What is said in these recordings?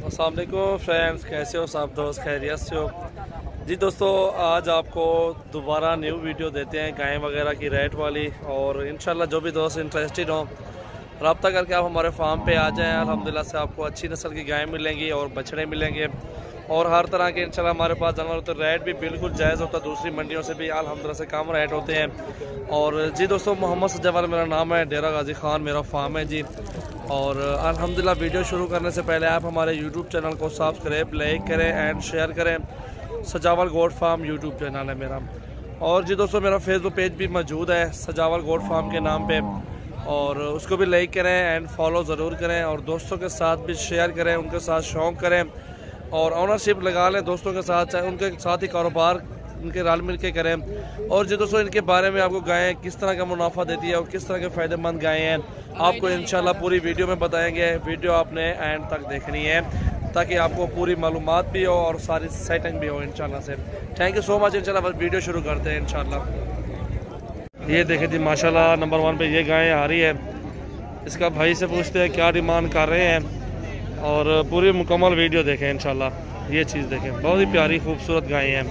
अस्सलाम वालेकुम फ्रेंड्स, कैसे हो सब दोस्त? खैरियत से हो जी दोस्तों। आज आपको दोबारा न्यू वीडियो देते हैं गाय वगैरह की रेट वाली, और इंशाल्लाह जो भी दोस्त इंटरेस्टेड हो रब्ता करके आप हमारे फार्म पे आ जाएं। अल्हम्दुलिल्लाह से आपको अच्छी नस्ल की गायें मिलेंगी और बछड़े मिलेंगे, और हर तरह के इंशाल्लाह हमारे पास जानवर होते हैं। रेट भी बिल्कुल जायज़ होता है, दूसरी मंडियों से भी अल्हम्दुलिल्लाह से कम रेट होते हैं। और जी दोस्तों, मोहम्मद सज्जावाल मेरा नाम है, डेरा गाजी खान मेरा फार्म है जी। और अल्हम्दुलिल्लाह वीडियो शुरू करने से पहले आप हमारे यूट्यूब चैनल को सब्सक्राइब, लाइक करें एंड शेयर करें। सज्जावाल गोट फार्म यूट्यूब चैनल है मेरा। और जी दोस्तों, मेरा फेसबुक पेज भी मौजूद है सज्जावाल गोट फार्म के नाम पे, और उसको भी लाइक करें एंड फॉलो ज़रूर करें, और दोस्तों के साथ भी शेयर करें, उनके साथ शौक़ करें और ऑनरशिप लगा लें दोस्तों के साथ, चाहे उनके साथ ही कारोबार उनके रल मिल के करें। और जी दोस्तों, इनके बारे में आपको गायें किस तरह का मुनाफा देती है और किस तरह के फ़ायदेमंद गायें हैं आपको इंशाल्लाह पूरी वीडियो में बताएंगे। वीडियो आपने एंड तक देखनी है ताकि आपको पूरी मालूमात भी हो और सारी सेटिंग भी हो इंशाल्लाह से। Thank you so much. इंशाल्लाह बस वीडियो शुरू करते हैं इंशाल्लाह। ये देखें जी, माशाल्लाह नंबर 1 पे ये गाय आ रही है। इसका भाई से पूछते हैं क्या डिमांड कर रहे हैं, और पूरी मुकम्मल वीडियो देखें इंशाल्लाह। ये चीज़ देखें, बहुत ही प्यारी खूबसूरत गाय हैं।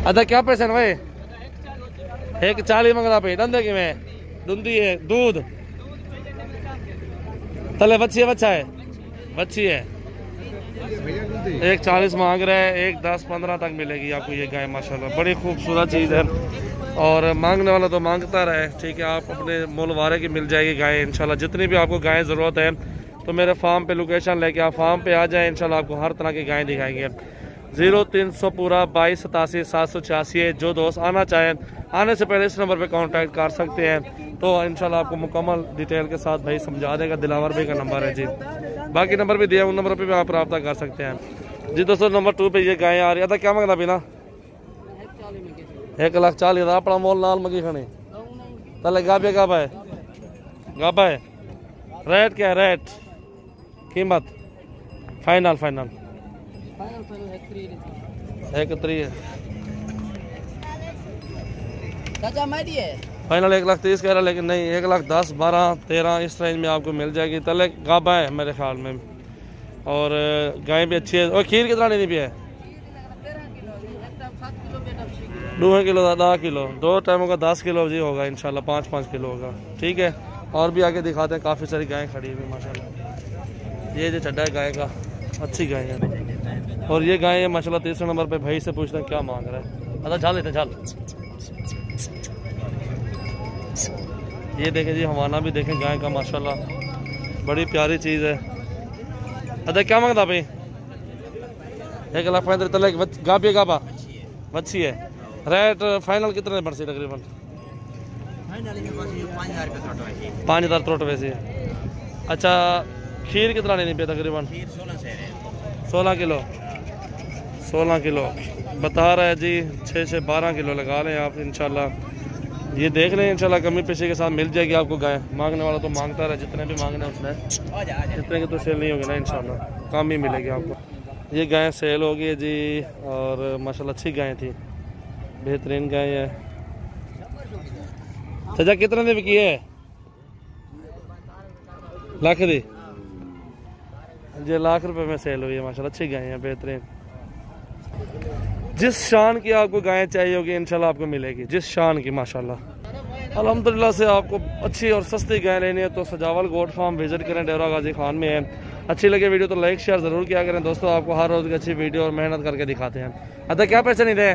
अदा क्या पैसे है भाई? 140 मंगना पे डंदे की में डुंदी है दूध तले बच्ची है, बच्चा है, बच्ची है। 140 मांग रहे हैं, 110-15 तक मिलेगी आपको ये गाय। माशाल्लाह बड़ी खूबसूरत चीज़ है, और मांगने वाला तो मांगता रहे, ठीक है। आप अपने मोल वारे की मिल जाएगी गाय इंशाल्लाह। जितनी भी आपको गाय ज़रूरत है तो मेरे फार्म पे लोकेशन लेके आप फार्म पे आ जाएं, इंशाल्लाह आपको हर तरह की गाय दिखाएंगे। 0300 पूरा 22 87 786 है। जो दोस्त आना चाहें, आने से पहले इस नंबर पे कांटेक्ट कर सकते हैं, तो इंशाल्लाह आपको मुकम्मल डिटेल के साथ भाई समझा देगा। दिलावर भाई का नंबर है जी, बाकी नंबर भी दिया, उन नंबर पे भी आप रब्ता कर सकते हैं जी दोस्तों। नंबर 2 पे ये गाय आ रही है। क्या मंगना बिना 1,40,000 अपना मोल नाल मंगी खनी तले गाबे गाबा है। रेट क्या है? रेट कीमत फाइनल 1,30,000 फाइनल 1,30,000 कह रहा, लेकिन नहीं 1,10,000 12 13 इस रेंज में आपको मिल जाएगी। तले गाबा है मेरे ख्याल में, और गाय भी अच्छी है। और खीर कितना नहीं भी है? 2 किलो 10 किलो 2 टाइमों का 10 किलो जी होगा इंशाल्लाह, 5-5 किलो होगा, ठीक है। और भी आगे दिखाते हैं, काफ़ी सारी गायें खड़ी हुई माशाल्लाह। ये जो चड्डा है गाय का, अच्छी गाय है। और ये गाय है माशाल्लाह। 3 नंबर पे भाई से पूछते हैं क्या मांग रहा है। अच्छा झाल लेते झाल। ये देखें जी, हवाना भी देखें गाय का माशाल्लाह, बड़ी प्यारी चीज़ है। अच्छा क्या मांगता भाई? 1,35,000 तले गाबा बच्ची है। रेट फाइनल कितने बढ़ सी? तकरीबन 5,000 त्रोट वैसे। अच्छा खीर कितना लेनी पे? तकरीबन 16 किलो बता रहा है जी। 6 12 किलो लगा लें आप इंशाल्लाह। ये देख लें इंशाल्लाह, कमी पेशी के साथ मिल जाएगी आपको गाय। मांगने वाला तो मांगता रहे, जितने भी मांगने उसने, जितने की तो सेल नहीं होगी ना इंशाल्लाह, कम ही मिलेगी आपको। ये गाय सेल होगी है जी, और माशाल्लाह अच्छी गाय थी, बेहतरीन गाय है। चाचा कितने ने बिकी है? लाख दी जी, ₹1,00,000 में सेल हुई है माशाल्लाह। अच्छी गाय है, बेहतरीन। जिस शान की आपको गायें चाहिए होगी इंशाल्लाह आपको मिलेगी, जिस शान की माशाल्लाह। अल्हम्दुलिल्लाह से आपको अच्छी और सस्ती गाय लेनी है तो सज्जावाल गोट फार्म विजिट करें, डेरा गाजी खान में है। अच्छी लगे वीडियो तो लाइक शेयर ज़रूर किया करें दोस्तों। आपको हर रोज़ की अच्छी वीडियो और मेहनत करके दिखाते हैं। अच्छा क्या पैसे नहीं दे?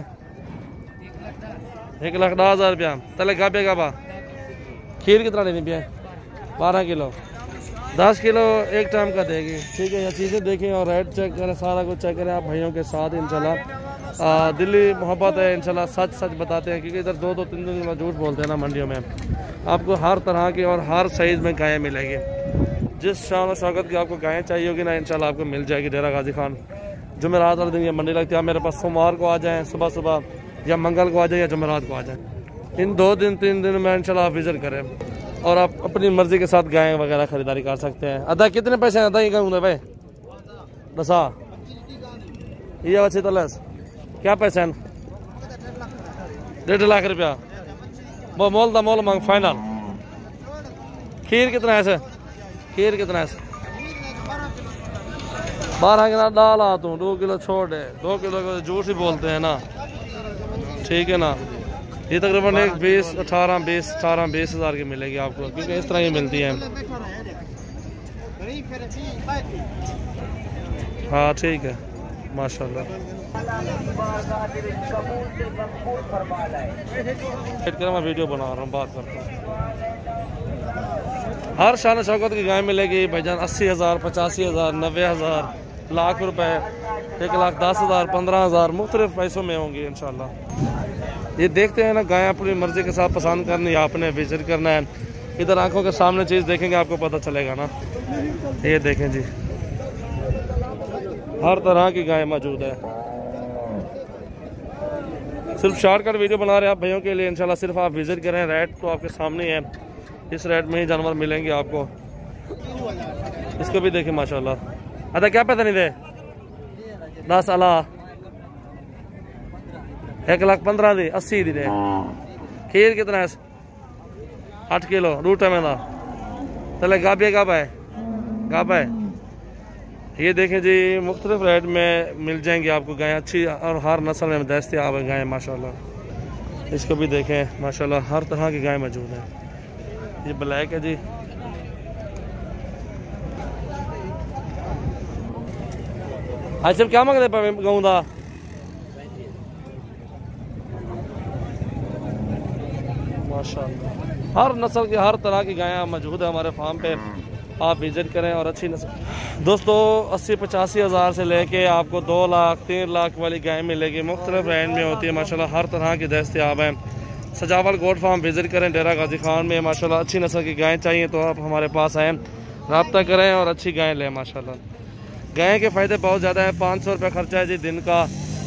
1,10,000 रुपया तले गाबे गाबा। खीर कितना लेनी पिया? 12 किलो 10 किलो एक टाइम का देगी, ठीक है। ये चीज़ें देखें और रेट चेक करें, सारा कुछ चेक करें आप भाइयों के साथ इंशाल्लाह। दिल्ली मोहब्बत है इंशाल्लाह, सच बताते हैं, क्योंकि इधर 2-3 दिन झूठ बोलते हैं ना मंडियों में। आपको हर तरह की और हर साइज़ में गायें मिलेगी। जिस शान और शौकत की आपको गायें चाहिए होगी ना इंशाल्लाह आपको मिल जाएगी। डेरा गाजी खान जुमेरात वाले दिन ये मंडी लगती है। आप मेरे पास सोमवार को आ जाएँ सुबह, या मंगल को आ जाए, या जुमेरात को आ जाए। इन 2-3 दिन में इंशाल्लाह आप विजिट करें, और आप अपनी मर्जी के साथ गायें वगैरह खरीदारी कर सकते हैं। अदा कितने पैसे हैं? अदा ही कहूँगा भाई दसा ये अच्छी तलस क्या पैसे हैं? 1.5 लाख रुपया। वो मोल दा मोल मांग फाइनल। खीर कितना है सर? खीर कितना है सर? 12 किलो डाल आ तू, 2 किलो छोड़ दे, 2 किलो को जूस ही बोलते हैं ना, ठीक है ना। ये तकरीबन एक 18-20 हज़ार की मिलेगी आपको, क्योंकि इस तरह की मिलती है। हाँ ठीक है माशाल्लाह। मैं वीडियो बना रहा हूँ, बात करता हूँ। हर शान शौकत की गाय मिलेगी भाईजान, 80,000, 85,000, 90,000, लाख रुपए, 1,10,000, 15,000 मुख्तलिफ पैसों में होंगी इंशाल्लाह। ये देखते हैं ना, गाय अपनी मर्जी के साथ पसंद करनी है, आपने विजिट करना है। इधर आंखों के सामने चीज़ देखेंगे आपको पता चलेगा ना। ये देखें जी, हर तरह की गाय मौजूद है। सिर्फ शॉर्टकट वीडियो बना रहे हैं आप भाइयों के लिए इंशाल्लाह। सिर्फ आप विजिट करें, रेट तो आपके सामने है, इस रेट में ही जानवर मिलेंगे आपको। इसको भी देखें माशाल्लाह। अदा क्या पैसा नहीं दे 10 अला 1,15,000 दी 80 दी दे। खीर कितना है? 8 किलो रूट में ना तले गाबिया गाब है। ये देखें जी, मुख्तलिफ रेट में मिल जाएंगी आपको गाय, अच्छी और हर नस्ल में दस्तयाब है गाय माशाल्लाह। इसको भी देखें माशाल्लाह, हर तरह की गाय मौजूद है। ये ब्लैक है जी, आज सब क्या मांगते गाँव का? माशाल्लाह हर नस्ल की हर तरह की गायें मौजूद है हमारे फार्म पे, आप विजिट करें। और अच्छी नस्ल दोस्तों 80-85 हज़ार से लेके आपको 2 लाख 3 लाख वाली गाय मिलेगी, मुख्तलिफ रेंज में होती है माशाल्लाह, हर तरह की दस्तयाब है। सजावल गोट फार्म विजिट करें डेरा गाजी खान में माशाल्लाह। अच्छी नस्ल की गायें चाहिए तो आप हमारे पास आएँ, रब्ता करें और अच्छी गायें लें माशाल्लाह। गाय के फ़ायदे बहुत ज़्यादा है। 500 रुपये खर्चा है जी दिन का,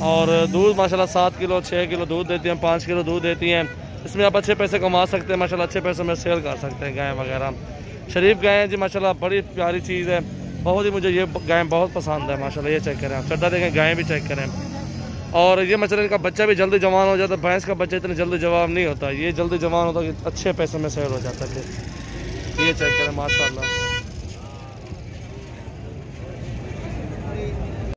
और दूध माशाल्लाह 7 किलो 6 किलो दूध देती हैं, 5 किलो दूध देती हैं। इसमें आप अच्छे पैसे कमा सकते हैं माशाल्लाह, अच्छे पैसों में सेल कर सकते हैं गाय वगैरह। शरीफ गाय हैं जी माशाल्लाह, बड़ी प्यारी चीज़ है, बहुत ही मुझे ये गाय बहुत पसंद है माशाल्लाह। ये चेक करें आप, चड्डा देखें, गाय भी चेक करें। और ये माशाल्लाह इनका बच्चा भी जल्दी जवान हो जाता है। भैंस का बच्चा इतनी जल्दी जवान नहीं होता, ये जल्दी जवान होता है, अच्छे पैसों में सेल हो जाता है। ये चेक करें माशाल्लाह।